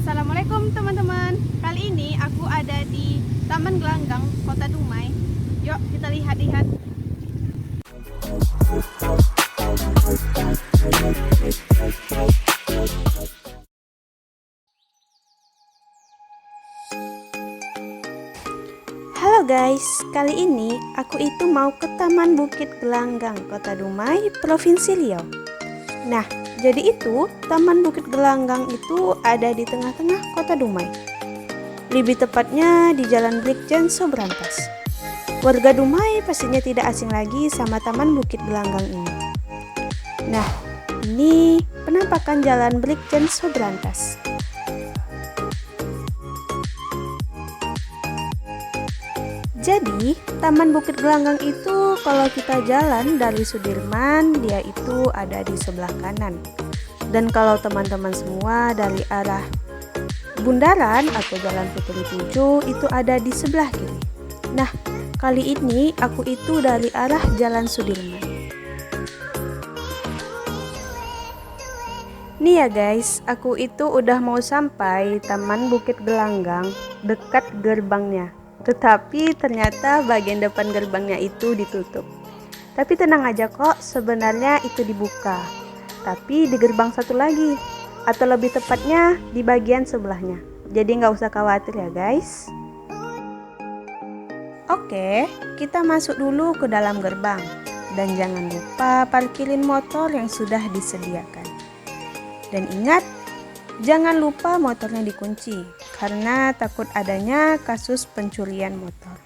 Assalamualaikum teman-teman. Kali ini aku ada di Taman Gelanggang, Kota Dumai. Yuk kita lihat-lihat. Halo guys, kali ini aku itu mau ke Taman Bukit Gelanggang, Kota Dumai, Provinsi Riau. Nah, jadi itu Taman Bukit Gelanggang itu ada di tengah-tengah Kota Dumai. Lebih tepatnya di Jalan Brigjen Sobrantas. Warga Dumai pastinya tidak asing lagi sama Taman Bukit Gelanggang ini. Nah, ini penampakan Jalan Brigjen Sobrantas. Jadi, Taman Bukit Gelanggang itu kalau kita jalan dari Sudirman, dia itu ada di sebelah kanan. Dan kalau teman-teman semua dari arah Bundaran atau Jalan Puteri 7 itu ada di sebelah kiri. Nah, kali ini aku itu dari arah Jalan Sudirman. Nih ya guys, aku itu udah mau sampai Taman Bukit Gelanggang dekat gerbangnya. Tetapi ternyata bagian depan gerbangnya itu ditutup. Tapi tenang aja kok, sebenarnya itu dibuka. Tapi di gerbang satu lagi, atau lebih tepatnya di bagian sebelahnya. Jadi nggak usah khawatir ya guys. Oke, kita masuk dulu ke dalam gerbang. Dan jangan lupa parkirin motor yang sudah disediakan. Dan ingat, jangan lupa motornya dikunci, karena takut adanya kasus pencurian motor.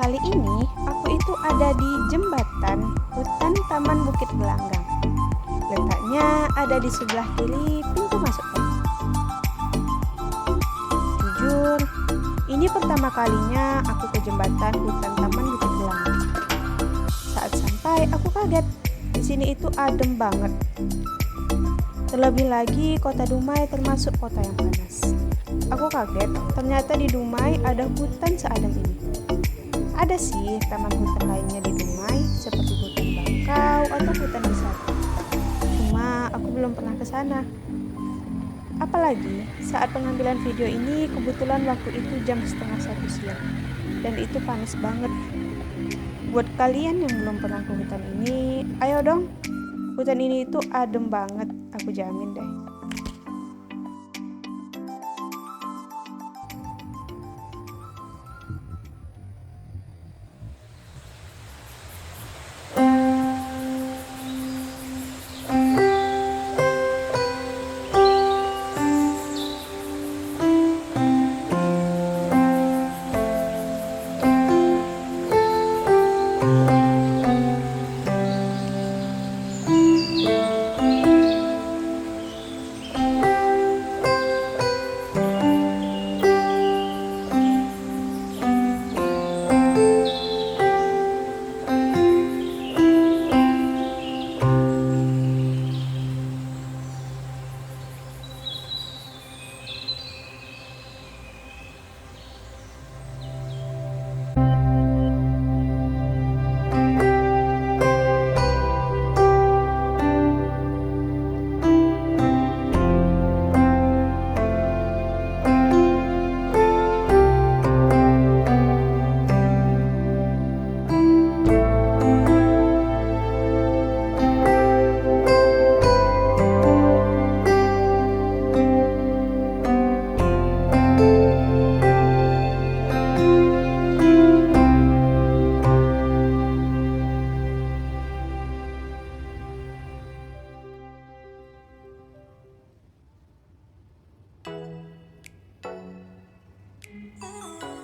Kali ini aku itu ada di jembatan hutan Taman Bukit Gelanggang. Letaknya ada di sebelah kiri pintu masuk tol. Jujur, ini pertama kalinya aku ke jembatan hutan Taman Bukit Gelanggang. Saat sampai aku kaget, di sini itu adem banget. Terlebih lagi Kota Dumai termasuk kota yang panas. Aku kaget, ternyata di Dumai ada hutan seadem ini. Ada sih taman hutan lainnya di Dumai seperti hutan bakau atau hutan wisata. Cuma aku belum pernah ke sana. Apalagi saat pengambilan video ini kebetulan waktu itu jam 12:30 siang. Dan itu panas banget. Buat kalian yang belum pernah ke hutan ini, ayo dong. Hutan ini itu adem banget, aku jamin deh.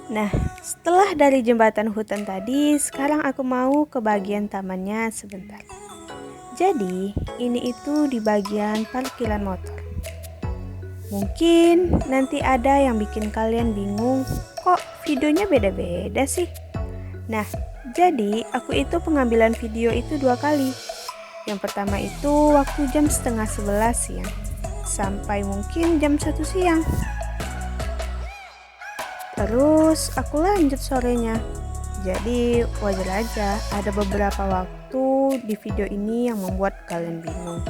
Nah, setelah dari jembatan hutan tadi, sekarang aku mau ke bagian tamannya sebentar. Jadi, ini itu di bagian parkiran motor. Mungkin nanti ada yang bikin kalian bingung, kok videonya beda-beda sih? Nah, jadi aku itu pengambilan video itu 2 kali. Yang pertama itu waktu jam setengah 11 siang, sampai mungkin jam 1 siang. Terus aku lanjut sorenya. Jadi wajar aja ada beberapa waktu di video ini yang membuat kalian bingung.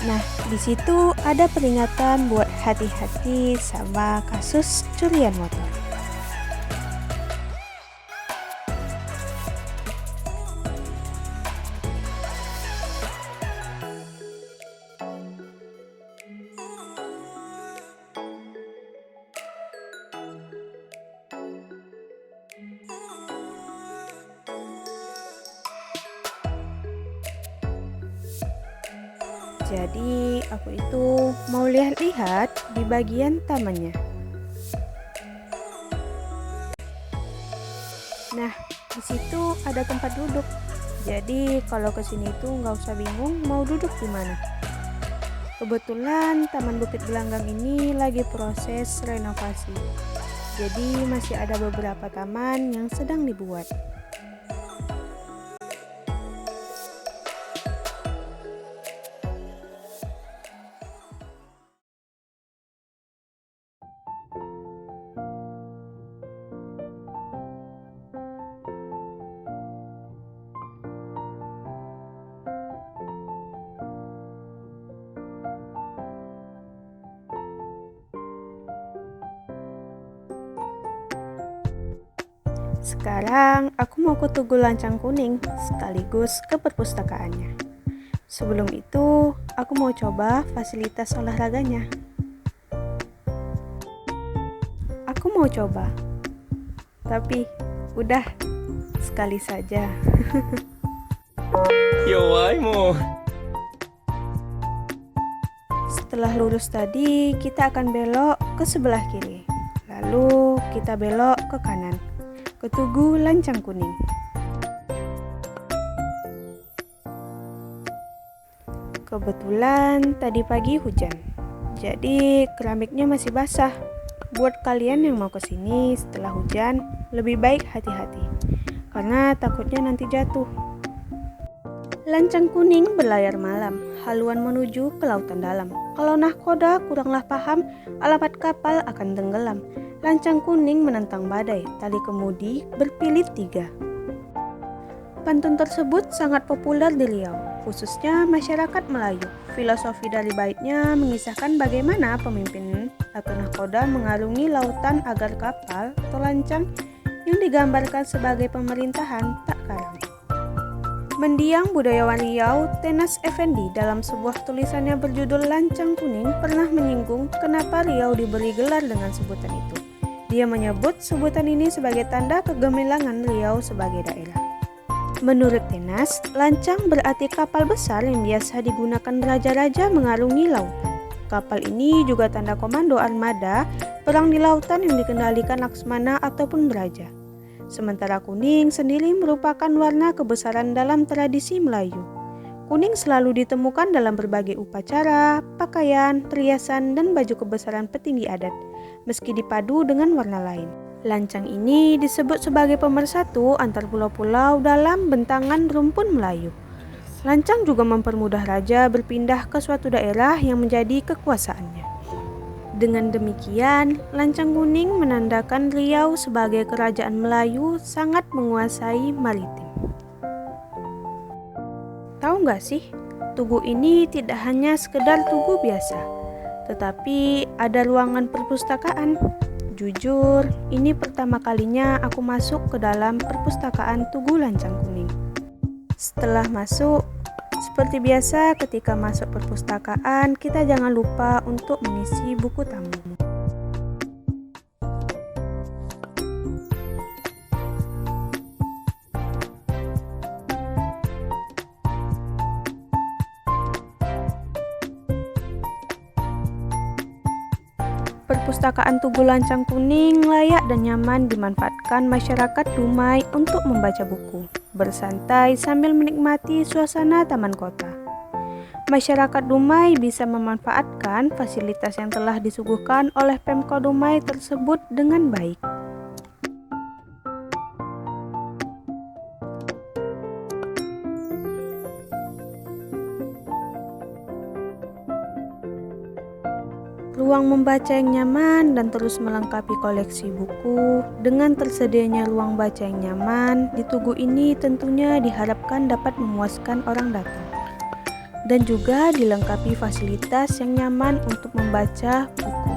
Nah, di situ ada peringatan buat hati-hati sama kasus curian motor. Jadi aku itu mau lihat-lihat di bagian tamannya. Nah, di situ ada tempat duduk. Jadi kalau kesini itu nggak usah bingung mau duduk di mana. Kebetulan Taman Bukit Gelanggang ini lagi proses renovasi. Jadi masih ada beberapa taman yang sedang dibuat. Sekarang aku mau ke Tugu Lancang Kuning sekaligus ke perpustakaannya. Sebelum itu, aku mau coba fasilitas olahraganya. Aku mau coba, tapi udah sekali saja. Yowai Setelah lurus tadi, kita akan belok ke sebelah kiri. Lalu kita belok ke kanan, ke Tugu Lancang Kuning. Kebetulan tadi pagi hujan, jadi keramiknya masih basah. Buat kalian yang mau kesini setelah hujan, lebih baik hati-hati, karena takutnya nanti jatuh. Lancang Kuning berlayar malam, haluan menuju ke lautan dalam. Kalau nahkoda kuranglah paham, alamat kapal akan tenggelam. Lancang Kuning menentang badai, tali kemudi berpilit 3. Pantun tersebut sangat populer di Riau, khususnya masyarakat Melayu. Filosofi dari baitnya mengisahkan bagaimana pemimpin atau nahkoda mengarungi lautan agar kapal atau lancang yang digambarkan sebagai pemerintahan tak karam. Mendiang budayawan Riau, Tenas Effendi dalam sebuah tulisannya berjudul Lancang Kuning pernah menyinggung kenapa Riau diberi gelar dengan sebutan itu. Dia menyebut sebutan ini sebagai tanda kegemilangan Riau sebagai daerah. Menurut Tenas, lancang berarti kapal besar yang biasa digunakan raja-raja mengarungi lautan. Kapal ini juga tanda komando armada perang di lautan yang dikendalikan Laksmana ataupun Braja. Sementara kuning sendiri merupakan warna kebesaran dalam tradisi Melayu. Kuning selalu ditemukan dalam berbagai upacara, pakaian, perhiasan, dan baju kebesaran petinggi adat, meski dipadu dengan warna lain. Lancang ini disebut sebagai pemersatu antar pulau-pulau dalam bentangan rumpun Melayu. Lancang juga mempermudah raja berpindah ke suatu daerah yang menjadi kekuasaannya. Dengan demikian, Lancang Kuning menandakan Riau sebagai kerajaan Melayu sangat menguasai maritim. Tahu nggak sih, tugu ini tidak hanya sekedar tugu biasa, tetapi ada ruangan perpustakaan. Jujur, ini pertama kalinya aku masuk ke dalam perpustakaan Tugu Lancang Kuning. Setelah masuk, Seperti biasa, ketika masuk perpustakaan, kita jangan lupa untuk mengisi buku tamu. Perpustakaan Tugu Lancang Kuning layak dan nyaman dimanfaatkan masyarakat Dumai untuk membaca buku, bersantai sambil menikmati suasana taman kota. Masyarakat Dumai bisa memanfaatkan fasilitas yang telah disuguhkan oleh Pemkot Dumai tersebut dengan baik. Ruang membaca yang nyaman dan terus melengkapi koleksi buku. Dengan tersedianya ruang baca yang nyaman di Tugu ini tentunya diharapkan dapat memuaskan orang datang. Dan juga dilengkapi fasilitas yang nyaman untuk membaca buku.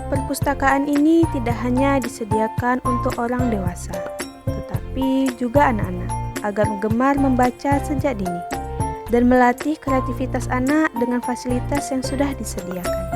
Perpustakaan ini tidak hanya disediakan untuk orang dewasa, tetapi juga anak-anak, agar gemar membaca sejak dini, dan melatih kreativitas anak dengan fasilitas yang sudah disediakan.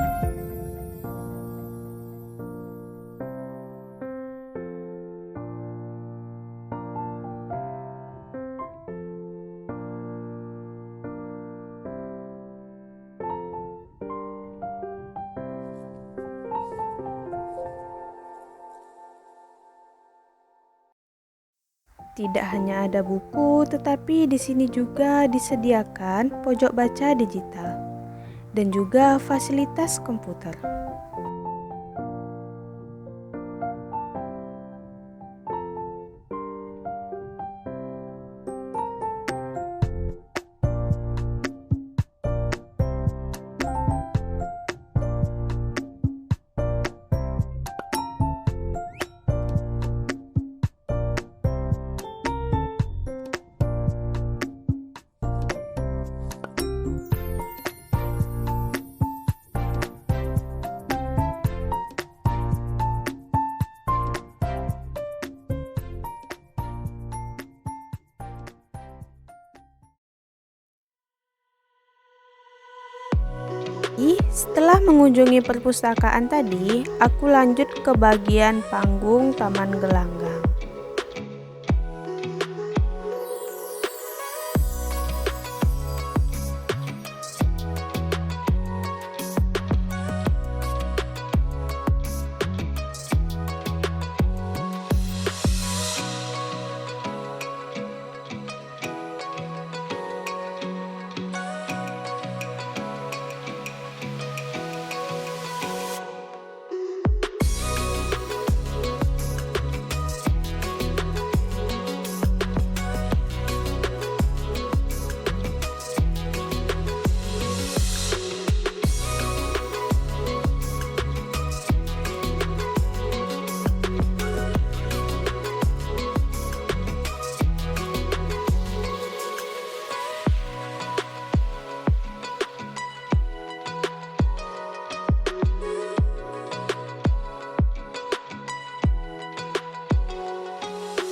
Tidak hanya ada buku, tetapi di sini juga disediakan pojok baca digital dan juga fasilitas komputer. Setelah mengunjungi perpustakaan tadi, aku lanjut ke bagian panggung Taman Gelanggang.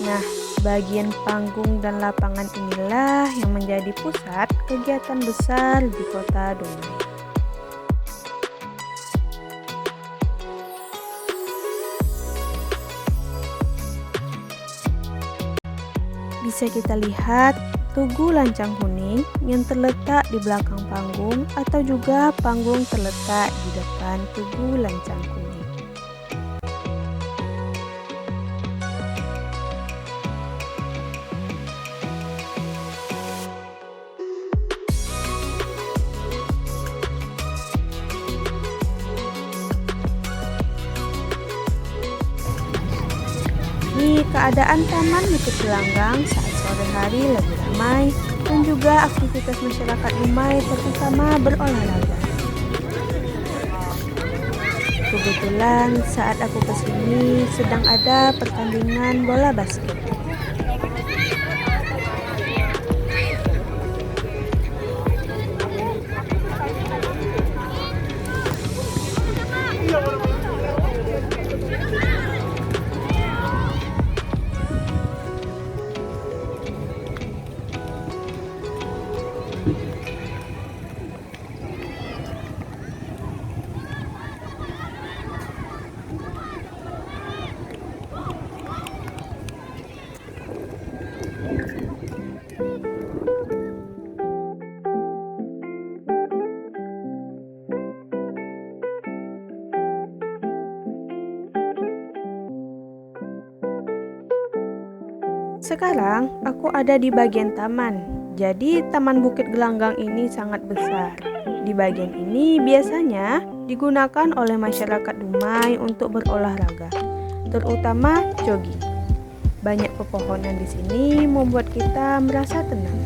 Nah, bagian panggung dan lapangan inilah yang menjadi pusat kegiatan besar di Kota Dumai. Bisa kita lihat Tugu Lancang Kuning yang terletak di belakang panggung atau juga panggung terletak di depan Tugu Lancang Kuning. Keadaan taman Bukit Gelanggang saat sore hari lebih ramai dan juga aktivitas masyarakat Dumai terutama berolahraga. Kebetulan saat aku kesini sedang ada pertandingan bola basket. Sekarang aku ada di bagian taman. Jadi Taman Bukit Gelanggang ini sangat besar. Di bagian ini biasanya digunakan oleh masyarakat Dumai untuk berolahraga, terutama jogging. Banyak pepohonan di sini membuat kita merasa tenang.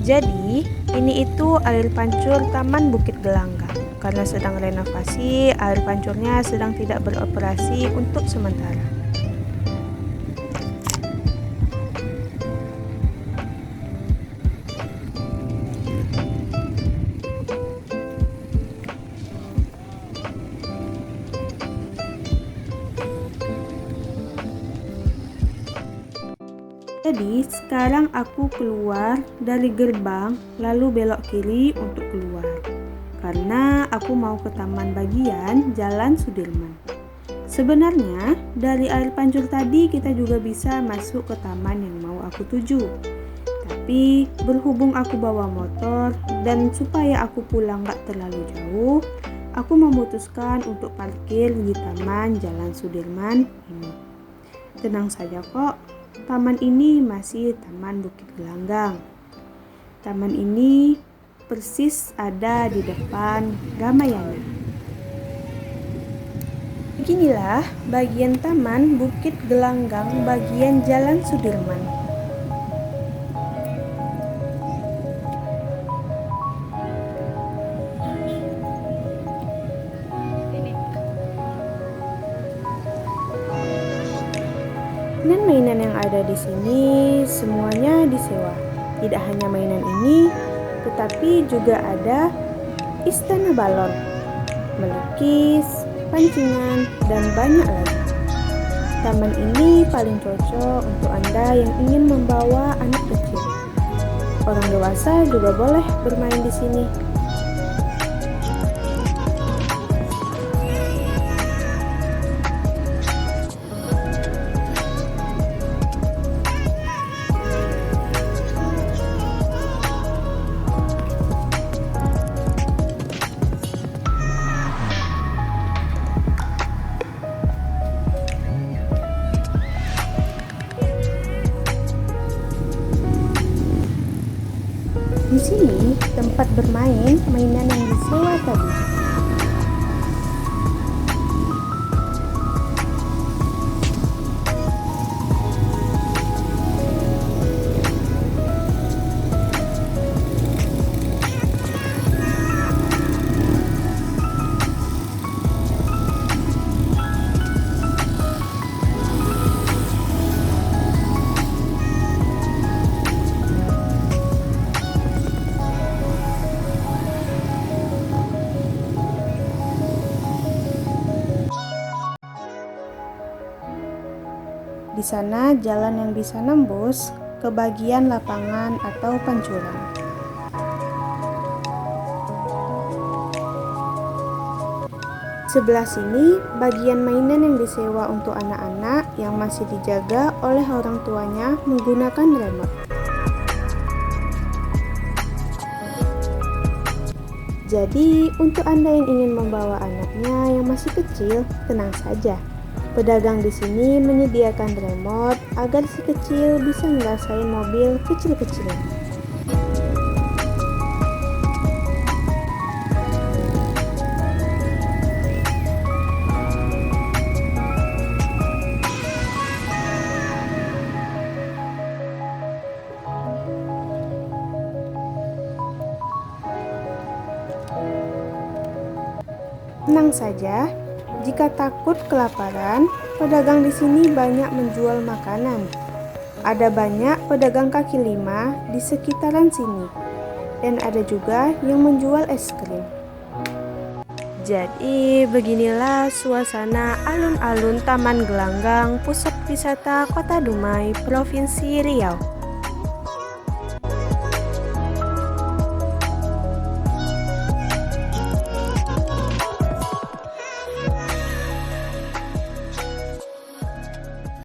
Jadi, ini itu air pancur Taman Bukit Gelanggang. Karena sedang renovasi, air pancurnya sedang tidak beroperasi untuk sementara. Jadi sekarang aku keluar dari gerbang lalu belok kiri untuk keluar karena aku mau ke taman bagian Jalan Sudirman. Sebenarnya dari air pancur tadi kita juga bisa masuk ke taman yang mau aku tuju. Tapi berhubung aku bawa motor dan supaya aku pulang gak terlalu jauh, aku memutuskan untuk parkir di taman Jalan Sudirman ini. Tenang saja kok. Taman ini masih Taman Bukit Gelanggang. Taman ini persis ada di depan Ramayana. Beginilah bagian Taman Bukit Gelanggang bagian Jalan Sudirman. Mainan-mainan yang ada di sini semuanya disewa. Tidak hanya mainan ini, tetapi juga ada istana balon, melukis, pancingan, dan banyak lagi. Taman ini paling cocok untuk Anda yang ingin membawa anak kecil. Orang dewasa juga boleh bermain di sini. Di sini tempat bermain mainan yang disewa tadi. Di sana jalan yang bisa nembus ke bagian lapangan atau pancuran. Sebelah sini bagian mainan yang disewa untuk anak-anak yang masih dijaga oleh orang tuanya menggunakan remote. Jadi untuk Anda yang ingin membawa anaknya yang masih kecil, tenang saja. Pedagang di sini menyediakan remote agar si kecil bisa ngerasain mobil kecil-kecilan. Tenang saja. Jika takut kelaparan, pedagang di sini banyak menjual makanan. Ada banyak pedagang kaki lima di sekitaran sini, dan ada juga yang menjual es krim. Jadi beginilah suasana alun-alun Taman Gelanggang, Pusat Wisata Kota Dumai, Provinsi Riau.